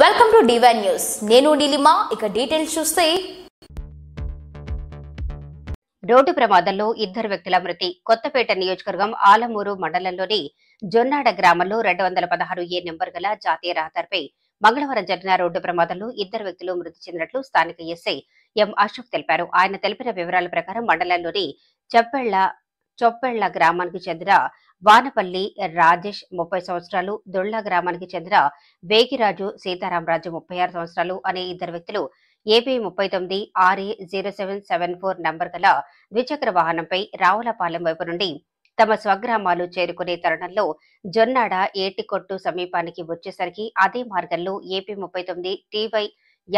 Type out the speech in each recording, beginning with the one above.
Welcome to divine news. నేను నీలిమా. ఇక details చూస్తే రోడ్డు ప్రమాదంలో ఇద్దరు వ్యక్తుల మృతి. కొత్తపేట నియోజకవర్గం ఆలమూరు మండలంలోని జొన్నాడ గ్రామంలో 216A నెంబర్ గల జాతీయ రహదారిపై మంగళవారం జరిగిన రోడ్డు ప్రమాదంలో ఇద్దరు వ్యక్తులు మృతి చెందినట్లు స్థానిక ఎస్ఐ ఎం అశోక్ తెలిపారు. ఆయన తెలిపిన వివరాల ప్రకారం మండలంలోని చొప్పెళ్ల గ్రామానికి చెందిన వానపల్లి రాజేష్ 30 సంవత్సరాలు, దొళ్ల గ్రామానికి చెందిన వేగిరాజు సీతారామరాజు 36 సంవత్సరాలు అనే ఇద్దరు వ్యక్తులు ఏపీ 39 RA0774 నంబర్ గల ద్విచక్ర వాహనంపై రావులపాలెం వైపు నుండి తమ స్వగ్రామాలు చేరుకునే తరుణంలో జొన్నాడ ఏటికొట్టు సమీపానికి వచ్చేసరికి అదే మార్గంలో ఏపీ 39 TY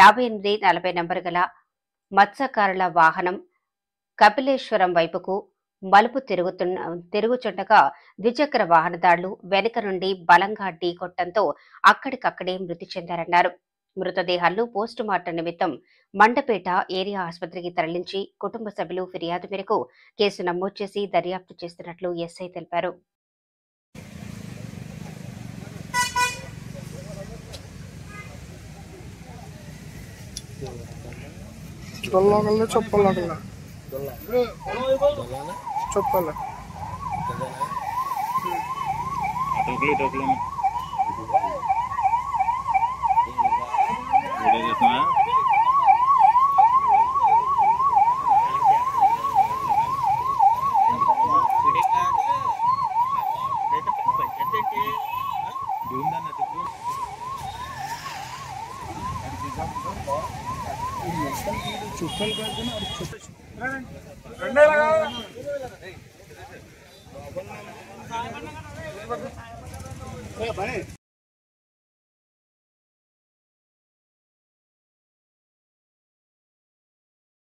5840 నంబర్ గల మత్స్యకారుల వాహనం కపిలేశ్వరం వైపుకు మలుపు తిరుగుచుండగా ద్విచక్ర వాహనదారులు వెనుక నుండి బలంగా ఢీకొట్టడంతో అక్కడికక్కడే మృతి చెందారన్నారు. మృతదేహాలను పోస్టుమార్టం నిమిత్తం మండపేట ఏరియా ఆసుపత్రికి తరలించి కుటుంబ సభ్యులు ఫిర్యాదు మేరకు కేసు నమోదు చేసి దర్యాప్తు చేస్తున్నట్లు ఎస్ఐ తెలిపారు.